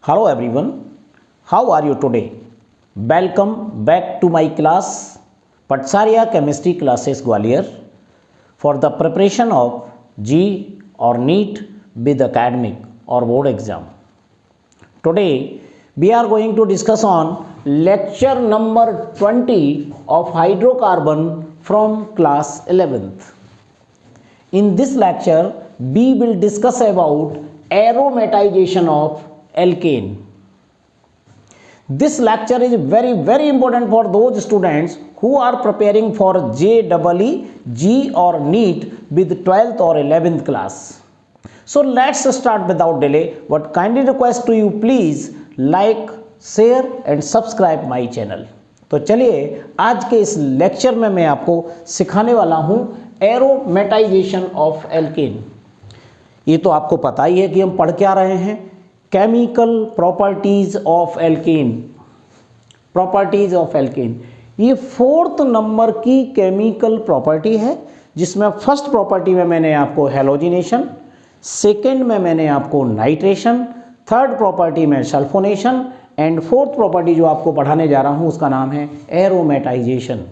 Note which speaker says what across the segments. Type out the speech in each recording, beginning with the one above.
Speaker 1: Hello everyone, how are you today? Welcome back to my class Patsarya Chemistry Classes Gwalior for the preparation of G or NEET with academic or board exam. Today we are going to discuss on lecture number 20 of hydrocarbon from class 11th. In this lecture we will discuss about aromatization of alkane. This lecture is very important for those students who are preparing for JEE, G or NEET with 12th or 11th class. So let's start without delay, but kindly request to you please like, share and subscribe my channel. तो चलिए आज के इस lecture में मैं आपको सिखाने वाला हूं एरोमेटाइजेशन ऑफ एल्केन। ये तो आपको पता ही है कि हम पढ़ क्या रहे हैं, chemical properties of alkene. Properties of alkene ये 4th नंबर की केमिकल प्रॉपर्टी है, जिसमें फर्स्ट प्रॉपर्टी में मैंने आपको हैलोजिनेशन, सेकंड में मैंने आपको नाइट्रेशन, थर्ड प्रॉपर्टी में सल्फोनेशन एंड फोर्थ प्रॉपर्टी जो आपको पढ़ाने जा रहा हूं उसका नाम है एरोमेटाइजेशन।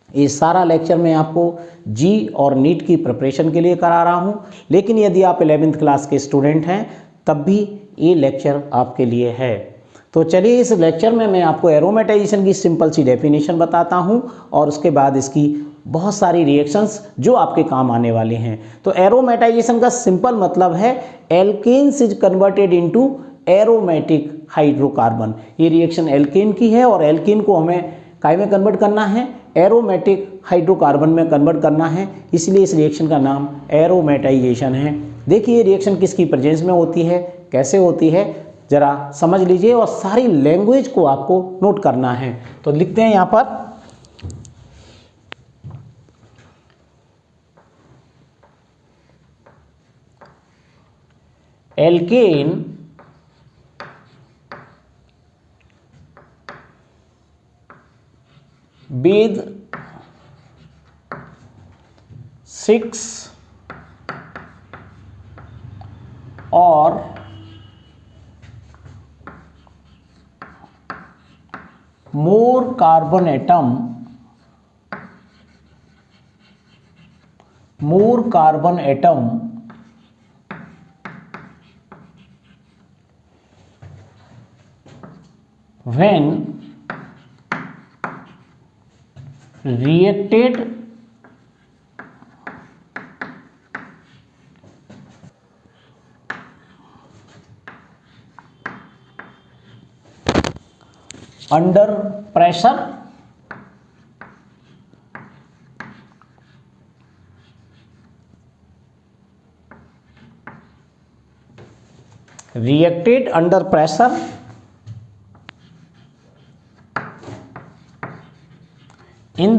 Speaker 1: ये सारा लेक्चर मैं आपको जी और नीट की प्रिपरेशन के लिए करा रहा हूं, लेकिन यदि आप 11th क्लास के स्टूडेंट हैं तब भी ये लेक्चर आपके लिए है। तो चलिए इस लेक्चर में मैं आपको एरोमेटाइजेशन की सिंपल सी डेफिनेशन बताता हूं और उसके बाद इसकी बहुत सारी रिएक्शंस जो आपके काम आने वाले हैं। तो एरोमेटाइजेशन का सिंपल मतलब है alkanes is converted into aromatic hydrocarbon. ये रिएक्शन एल्केन की है और एल्केन को हमें काय में कन्वर्ट करना है, एरोमेटिक हाइड्रोकार्बन में कन्वर्ट करना है, इसलिए इस रिएक्शन का नाम एरोमेटाइजेशन है। देखिए ये रिएक्शन किसकी प्रेजेंस में होती है, कैसे होती है, जरा समझ लीजिए और सारी लैंग्वेज को आपको नोट करना है। तो लिखते हैं यहां पर alkene with 6 or more carbon atom when reacted under pressure in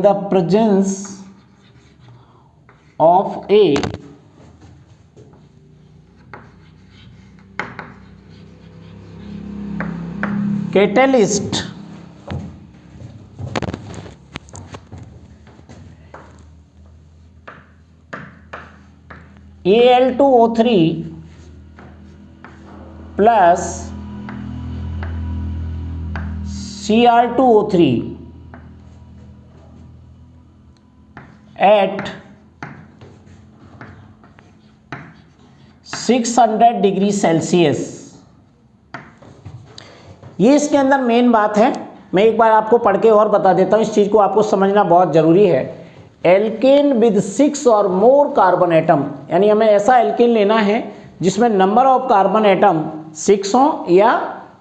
Speaker 1: the presence of a catalyst Al2O3 plus Cr2O3 at 600 degree Celsius. ये इसके अंदर मेन बात है, मैं एक बार आपको पढ़ के और बता देता हूं, इस चीज को आपको समझना बहुत जरूरी है। एल्केन विद 6 और मोर कार्बन एटम, यानी हमें ऐसा एल्केन लेना है जिसमें नंबर ऑफ कार्बन एटम 6 हो या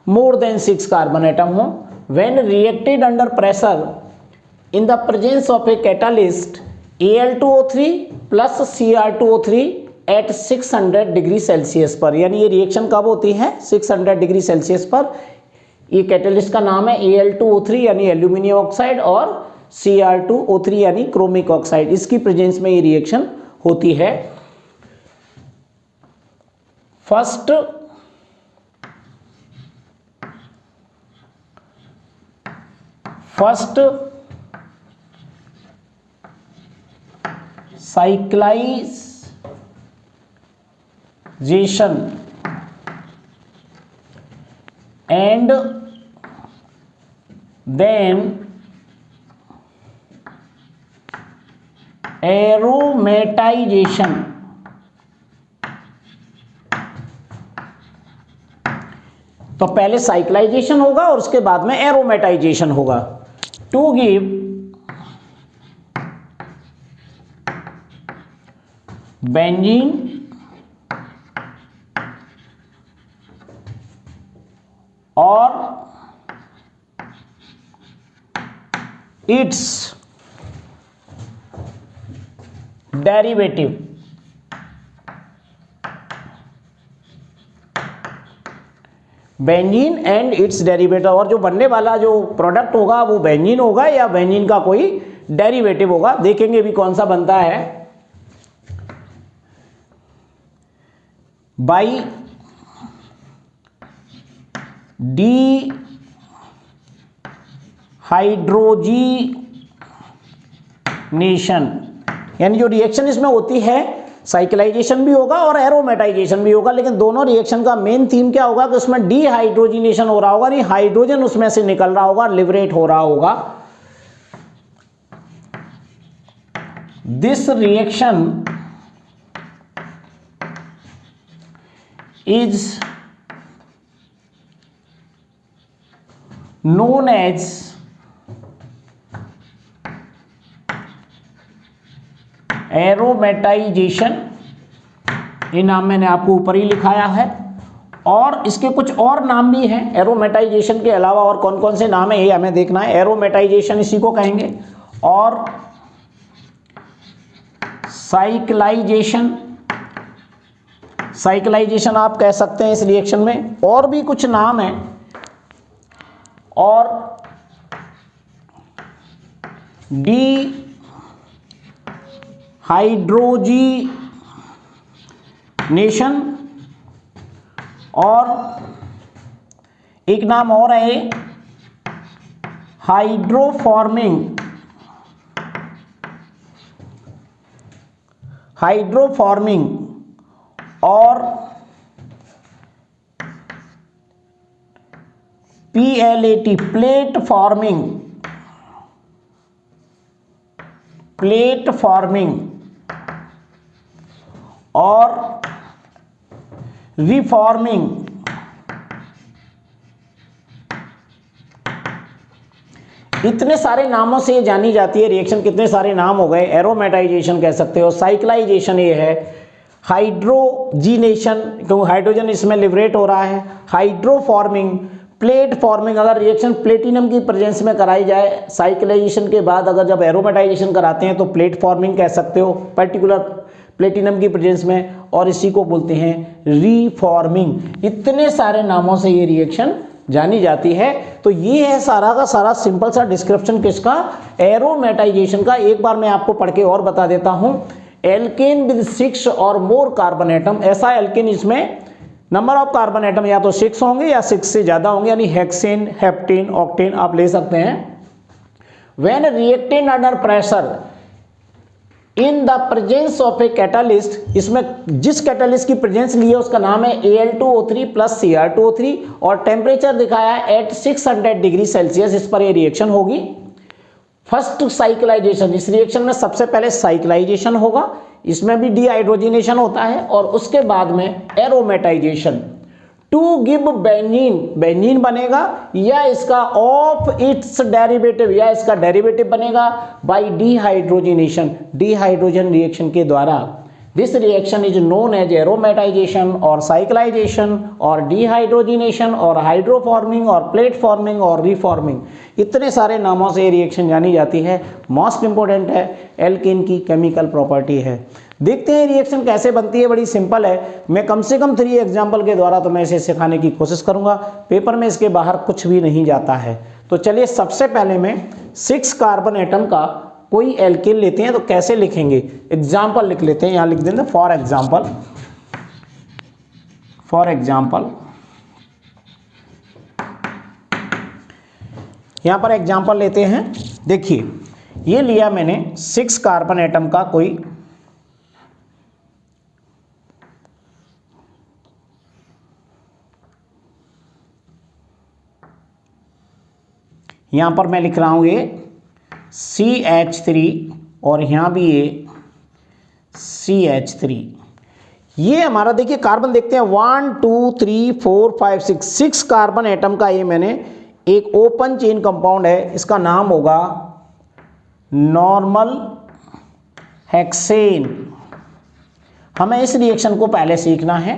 Speaker 1: मोर देन 6 कार्बन एटम हो, when reacted under pressure in the presence of a catalyst Al2O3 plus Cr2O3 at 600 degree Celsius पर। यानी ये रिएक्शन कब होती है, 600 डिग्री सेल्सियस पर। ये कैटालिस्ट का नाम है Al2O3 यानी एल्यूमिनियम ऑक्साइड और Cr2O3 यानी क्रोमिक ऑक्साइड। इसकी प्रेजेंस में ये रिएक्शन होती है। First cyclisation and then aromatisation. तो पहले साइक्लाइजेशन होगा और उसके बाद में एरोमेटाइजेशन होगा। टू गिव बेंजीन और it's derivative. Benzene and it's derivative, और जो बनने वाला जो प्रोडक्ट होगा वो बेंजीन होगा या बेंजीन का कोई डेरिवेटिव होगा। देखेंगे भी कौन सा बनता है। बाई डी हाइड्रोजीनेशन, यानी जो रिएक्शन इसमें होती है साइक्लाइजेशन भी होगा और एरोमेटाइजेशन भी होगा, लेकिन दोनों रिएक्शन का मेन थीम क्या होगा कि उसमें डीहाइड्रोजिनेशन हो रहा होगा, नहीं हाइड्रोजन उसमें से निकल रहा होगा, लिबरेट हो रहा होगा। This reaction is known as aromatisation. ये नाम मैंने आपको ऊपर ही लिखाया है, और इसके कुछ और नाम भी हैं एरोमेटाइजेशन के अलावा। और कौन कौन से नाम है ये हमें देखना है। एरोमेटाइजेशन इसी को कहेंगे, और साइक्लाइजेशन, साइक्लाइजेशन आप कह सकते हैं इस रिएक्शन में। और भी कुछ नाम है, और डी हाइड्रोजीनेशन, और एक नाम और है हाइड्रोफॉर्मिंग, हाइड्रोफॉर्मिंग, और PLAT plate forming, plate forming, और रिफॉर्मिंग। इतने सारे नामों से ये जानी जाती है रिएक्शन। कितने सारे नाम हो गए। एरोमेटाइजेशन कह सकते हो, साइक्लाइजेशन ये है, हाइड्रोजीनेशन क्योंकि हाइड्रोजन इसमें लिबरेट हो रहा है, हाइड्रोफॉर्मिंग, प्लेट फॉर्मिंग अगर रिएक्शन प्लेटिनम की प्रेजेंस में कराई जाए साइक्लाइजेशन के बाद, अगर जब एरोमेटाइजेशन कराते हैं तो प्लेट फॉर्मिंग कह सकते हो पर्टिकुलर प्लेटिनम की प्रेजेंस में, और इसी को बोलते हैं रीफॉर्मिंग। इतने सारे नामों से ये रिएक्शन जानी जाती है। तो ये है सारा का सारा सिंपल सा डिस्क्रिप्शन किसका, एरोमेटाइजेशन का। एक बार मैं आपको पढ़ के और बता देता हूं। एल्केन विद 6 और मोर कार्बन एटम, ऐसा एल्केन इसमें नंबर ऑफ कार्बन एटम या तो 6 होंगे या 6 से ज्यादा होंगे, यानी हेक्सेन, हेप्टेन, ऑक्टेन आप ले सकते हैं। When reactant under pressure in the presence of a catalyst, इसमें जिस कैटालिस्ट की प्रेजेंस ली है उसका नाम है Al2O3 प्लस Cr2O3, और टेम्परेचर दिखाया है एट 600 डिग्री सेल्सियस। इस पर ये रिएक्शन होगी। फर्स्ट साइक्लाइजेशन, इस रिएक्शन में सबसे पहले साइक्लाइजेशन होगा, इसमें भी डीहाइड्रोजिनेशन होता है, और उसके बाद में aromatisation. To give benzene, benzene बनेगा या इसका ऑफ इट्स डेरिवेटिव, या इसका डेरिवेटिव बनेगा बाय डीहाइड्रोजिनेशन, डीहाइड्रोजन रिएक्शन के द्वारा। This reaction is known as aromatisation और साइक्लाइजेशन और डीहाइड्रोजिनेशन और हाइड्रोफॉर्मिंग और प्लेट फॉर्मिंग और रिफॉर्मिंग। इतने सारे नामों से ये रिएक्शन जानी जाती है। मोस्ट इंपोर्टेंट है, एल्केन की केमिकल प्रॉपर्टी है। देखते हैं रिएक्शन कैसे बनती है। बड़ी सिंपल है। मैं कम से कम 3 एग्जाम्पल के द्वारा तो मैं इसे सिखाने की कोशिश करूंगा। पेपर में इसके बाहर कुछ भी नहीं जाता है। तो चलिए सबसे पहले मैं 6 कार्बन एटम का कोई एल्केन लेते हैं। तो कैसे लिखेंगे, एग्जाम्पल लिख लेते हैं। यहां लिख देंगे फॉर एग्जाम्पल, फॉर एग्जाम्पल। यहां पर एग्जाम्पल लेते हैं। देखिए ये लिया मैंने 6 कार्बन एटम का कोई यहाँ पर मैं लिख रहा हूँ ये CH3 और यहाँ भी ये CH3। ये हमारा देखिए कार्बन देखते हैं 1 2 3 4 5 6 6 कार्बन एटम का ये मैंने एक ओपन चेन कंपाउंड है, इसका नाम होगा नॉर्मल हेक्सेन। हमें इस रिएक्शन को पहले सीखना है,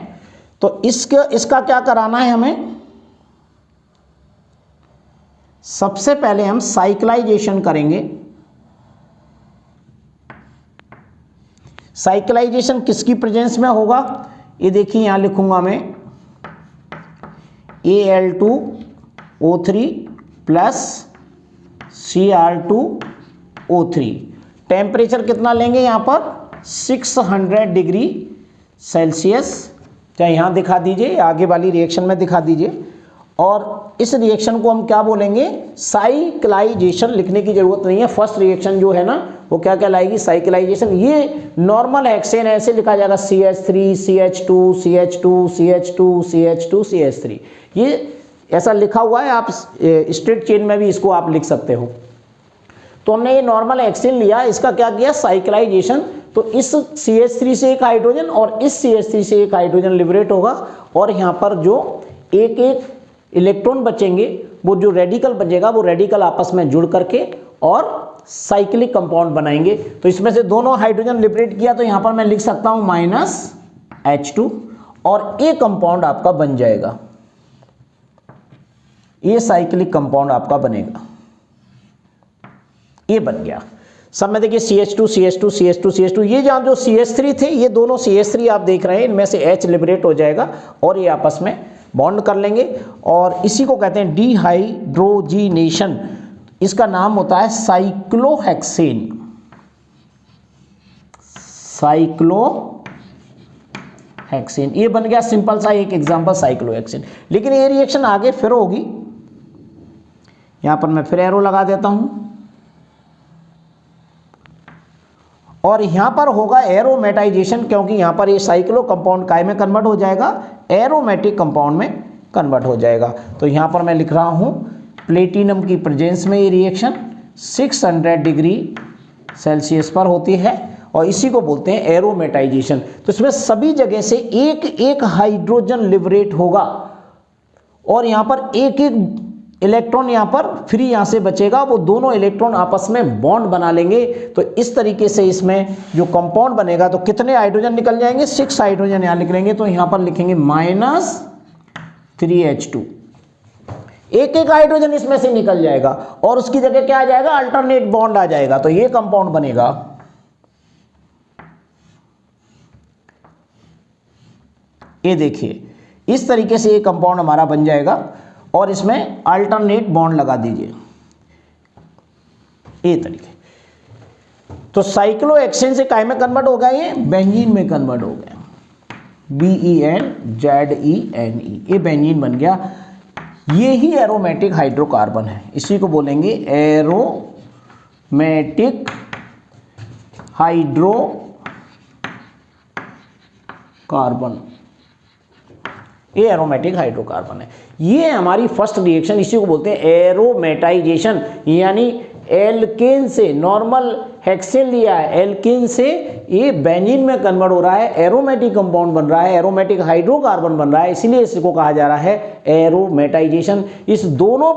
Speaker 1: तो इसका क्या कराना है हमें। सबसे पहले हम साइक्लाइजेशन करेंगे। साइक्लाइजेशन किसकी प्रेजेंस में होगा, ये देखिए यहां लिखूंगा मैं Al2O3 प्लस Cr2O3। टेम्परेचर कितना लेंगे यहां पर 600 डिग्री सेल्सियस, चाहे यहां दिखा दीजिए, आगे वाली रिएक्शन में दिखा दीजिए। और इस रिएक्शन को हम क्या बोलेंगे, साइक्लाइजेशन। लिखने की जरूरत नहीं है, फर्स्ट रिएक्शन जो है ना वो क्या कहलाएगी, साइक्लाइजेशन। ये नॉर्मल हेक्सेन ऐसे लिखा जाएगा CH3 CH2 CH2 CH2 CH2 CH3। ये ऐसा लिखा हुआ है, आप स्ट्रेट चेन में भी इसको आप लिख सकते हो। तो हमने ये नॉर्मल हेक्सेन लिया, इसका क्या किया, साइक्लाइजेशन। तो इस CH3 से एक हाइड्रोजन और इस CH3 से एक हाइड्रोजन लिबरेट होगा, और यहाँ पर जो एक एक इलेक्ट्रॉन बचेंगे, वो जो रेडिकल बचेगा वो रेडिकल आपस में जुड़ करके और साइक्लिक कंपाउंड बनाएंगे। तो इसमें से दोनों हाइड्रोजन लिबरेट किया, तो यहाँ पर मैं लिख सकता हूँ -H2 और एक कंपाउंड आपका बन जाएगा, ये साइक्लिक कंपाउंड आपका बनेगा। ये बन गया। सब में देखिए CH2 CH2 CH2 CH2, ये जहां जो CH3 थे, ये दोनों CH3 आप देख रहे हैं, इनमें से H लिबरेट हो जाएगा और ये आपस में बॉन्ड कर लेंगे, और इसी को कहते हैं डिहाइड्रोजिनेशन। इसका नाम होता है साइक्लोहेक्सेन। साइक्लोहेक्सेन ये बन गया सिंपल सा एक एग्जांपल साइक्लोहेक्सेन। लेकिन ये रिएक्शन आगे फिर होगी, यहां पर मैं फिर एरो लगा देता हूं, और यहां पर होगा एरोमेटाइजेशन, क्योंकि यहां पर ये साइक्लो कंपाउंड काय में कन्वर्ट हो जाएगा, एरोमेटिक कंपाउंड में कन्वर्ट हो जाएगा। तो यहां पर मैं लिख रहा हूं प्लेटिनम की प्रेजेंस में ये रिएक्शन 600 डिग्री सेल्सियस पर होती है, और इसी को बोलते हैं एरोमेटाइजेशन। तो इसमें सभी जगह से एक एक हाइड्रोजन लिबरेट होगा, और यहां पर एक एक इलेक्ट्रॉन यहां पर फ्री यहां से बचेगा, वो दोनों इलेक्ट्रॉन आपस में बॉन्ड बना लेंगे। तो इस तरीके से इसमें जो कंपाउंड बनेगा, तो कितने हाइड्रोजन निकल जाएंगे, 6 हाइड्रोजन यहां निकलेंगे। तो यहां पर लिखेंगे -3H2, एक एक हाइड्रोजन इसमें से निकल जाएगा, और उसकी जगह क्या आ जाएगा, अल्टरनेट बॉन्ड आ जाएगा। तो ये कंपाउंड बनेगा, ये देखिए इस तरीके से ये कंपाउंड हमारा बन जाएगा, और इसमें अल्टरनेट बॉन्ड लगा दीजिए, ये तरीके। तो साइक्लोहेक्सेन से काय में कन्वर्ट हो गया, ये बेंजीन में कन्वर्ट हो गया, BENZENE, ये बेंजीन बन गया। ये ही एरोमेटिक हाइड्रोकार्बन है, इसी को बोलेंगे एरोमेटिक हाइड्रोकार्बन। ये एरोमेटिक हाइड्रोकार्बन है। ये हमारी फर्स्ट रिएक्शन, इसी को बोलते हैं एरोमेटाइजेशन, यानी एल्केन से नॉर्मल हेक्सेन लिया है, एल्केन से ये बेंजीन में कन्वर्ट हो रहा है, एरोमेटिक कंपाउंड बन रहा है, एरोमेटिक हाइड्रोकार्बन बन रहा है, इसीलिए इसको कहा जा रहा है एरोमेटाइजेशन। इस दोनों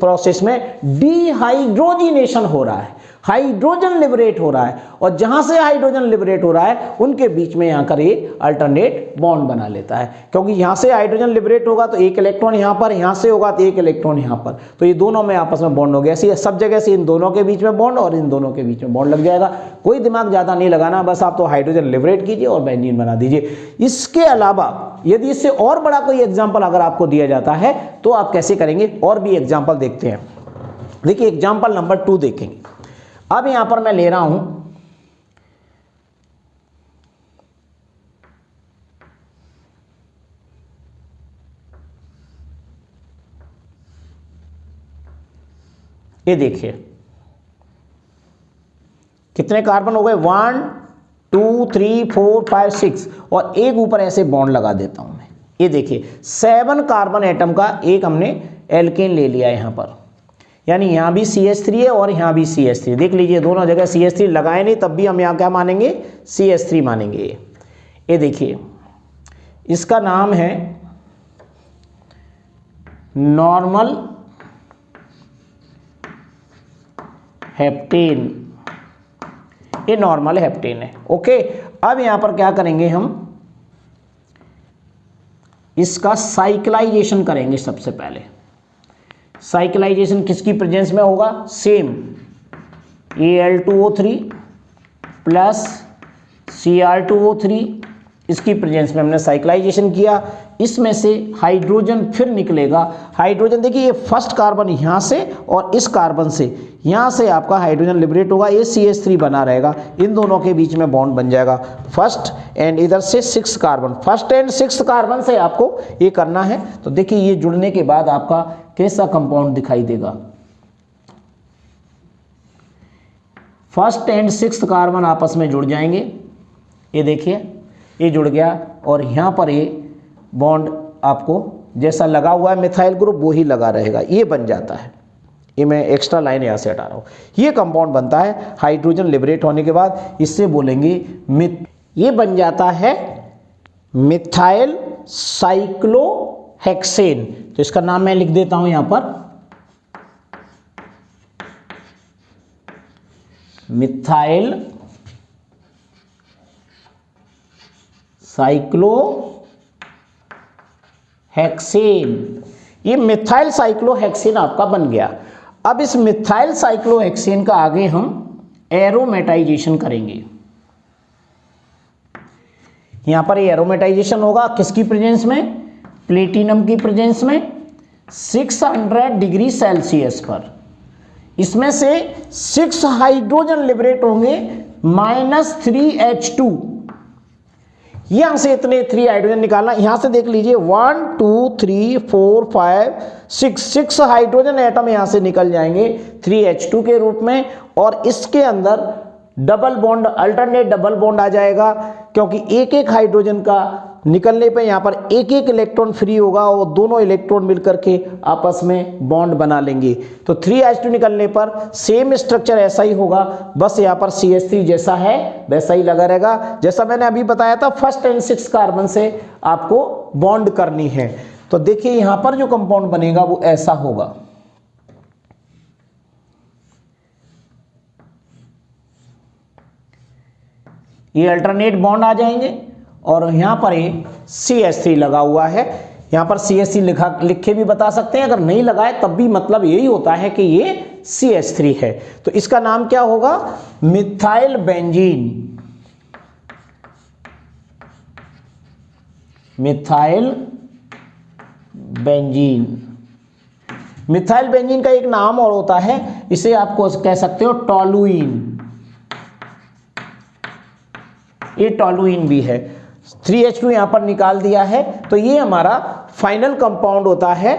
Speaker 1: प्रोसेस में डिहाइड्रोजिनेशन हो रहा है, हाइड्रोजन लिबरेट हो रहा है, और जहां से हाइड्रोजन लिबरेट हो रहा है उनके बीच में यहां कर ये अल्टरनेट बॉन्ड बना लेता है। क्योंकि यहां से हाइड्रोजन लिबरेट होगा तो एक इलेक्ट्रॉन यहां पर, यहां से होगा तो एक इलेक्ट्रॉन यहां पर, तो ये दोनों में आपस में बॉन्ड हो गया। ऐसे सब जगह से इन दोनों के बीच में बॉन्ड और इन दोनों के बीच में बॉन्ड लग जाएगा। कोई दिमाग ज्यादा नहीं लगाना, बस आप तो हाइड्रोजन लिबरेट कीजिए और बेंजीन बना दीजिए। इसके अलावा यदि इससे और बड़ा कोई एग्जाम्पल अगर आपको दिया जाता है तो आप कैसे करेंगे, और भी एग्जाम्पल देखते हैं। देखिए एग्जाम्पल नंबर 2 देखेंगे। अब यहां पर मैं ले रहा हूं ये देखिए कितने कार्बन हो गए, 1 2 3 4 5 6, और एक ऊपर ऐसे बॉन्ड लगा देता हूं मैं। ये देखिए 7 कार्बन एटम का एक हमने एल्केन ले लिया यहां पर। यानी यहाँ भी CH3 है और यहाँ भी CH3। देख लीजिए दोनों जगह CH3 लगाए नहीं, तब भी हम यहाँ क्या मानेंगे, CH3 मानेंगे। ये देखिए इसका नाम है नॉर्मल हेप्टेन, ये नॉर्मल हेप्टेन है। ओके, अब यहां पर क्या करेंगे, हम इसका साइक्लाइजेशन करेंगे। सबसे पहले साइक्लाइजेशन किसकी प्रेजेंस में होगा, सेम Al2O3 प्लस Cr2O3, इसकी प्रेजेंस में हमने साइक्लाइजेशन किया। इसमें से हाइड्रोजन फिर निकलेगा। हाइड्रोजन देखिए ये फर्स्ट कार्बन यहाँ से और इस कार्बन से, यहाँ से आपका हाइड्रोजन लिबरेट होगा, ये CH3 बना रहेगा, इन दोनों के बीच में बॉन्ड बन जाएगा फर्स्ट, एंड इधर से 6 कार्बन, फर्स्ट एंड 6 कार्बन से आपको ये करना है। तो देखिए ये जुड़ने के बाद आपका कैसा कंपाउंड दिखाई देगा। फर्स्ट एंड 6 कार्बन आपस में जुड़ जाएंगे, ये देखिए ये जुड़ गया, और यहाँ पर ये बॉन्ड आपको जैसा लगा हुआ है मिथाइल ग्रुप वो ही लगा रहेगा, ये बन जाता है। ये मैं एक्स्ट्रा लाइन यहाँ से हटा रहा हूँ। ये कंपाउंड बनता है हाइड्रोजन लिबरेट होने के बाद, इससे बोलेंगे ये बन जाता है मिथाइल साइक्लोहेक्सेन। तो इसका नाम मैं लिख देता हूँ यहाँ पर, मिथाइल साइक्लोहेक्सेन। ये मिथाइल साइक्लोहेक्सेन आपका बन गया। अब इस मिथाइल साइक्लोहेक्सेन का आगे हम एरोमेटाइजेशन करेंगे। यहां पर ये एरोमेटाइजेशन होगा किसकी प्रेजेंस में, प्लेटिनम की प्रेजेंस में 600 डिग्री सेल्सियस पर। इसमें से 6 हाइड्रोजन लिबरेट होंगे -3H2। यहां से इतने 3 हाइड्रोजन निकालना, यहां से देख लीजिए 1 2 3 4 5 6 हाइड्रोजन एटम यहां से निकल जाएंगे 3H2 के रूप में, और इसके अंदर double bond, alternate double bond आ जाएगा, क्योंकि एक एक हाइड्रोजन का निकलने पे यहाँ पर एक एक इलेक्ट्रॉन फ्री होगा और दोनों इलेक्ट्रॉन मिलकर के आपस में बॉन्ड बना लेंगे। तो 3H2 निकलने पर सेम स्ट्रक्चर ऐसा ही होगा, बस यहाँ पर CH3 जैसा है वैसा ही लगा रहेगा। जैसा मैंने अभी बताया था फर्स्ट एंड 6 कार्बन से आपको बॉन्ड करनी है। तो देखिए यहाँ पर जो कंपाउंड बनेगा वो ऐसा होगा। ये अल्टरनेट बॉन्ड आ जाएंगे और यहाँ पर ये CH3 लगा हुआ है। यहाँ पर CH3 लिख के भी बता सकते हैं, अगर नहीं लगाए तब भी मतलब यही होता है कि ये CH3 है। तो इसका नाम क्या होगा, methyl benzene. Methyl benzene, methyl benzene का एक नाम और होता है, इसे आपको कह सकते हो टोलुइन। ये टोलुइन भी है। 3H2 यहां पर निकाल दिया है, तो ये हमारा फाइनल कंपाउंड होता है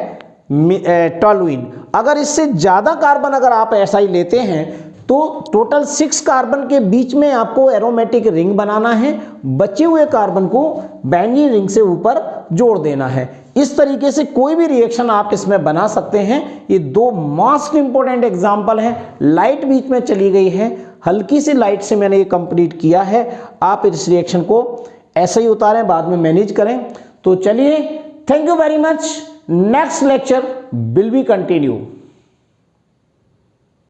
Speaker 1: टोलुइन। अगर इससे ज्यादा कार्बन अगर आप ऐसा ही लेते हैं तो टोटल 6 कार्बन के बीच में आपको एरोमेटिक रिंग बनाना है, बचे हुए कार्बन को बेंजीन रिंग से ऊपर जोड़ देना है। इस तरीके से कोई भी रिएक्शन आप इसमें बना सकते हैं। ये 2 मोस्ट इंपॉर्टेंट एग्जांपल हैं। लाइट बीच में चली गई है, हल्की सी लाइट से मैंने ये कंप्लीट किया है। आप इस रिएक्शन को ऐसे ही उतारें, बाद में मैनेज करें। तो चलिए, thank you very much. Next lecture will be continue.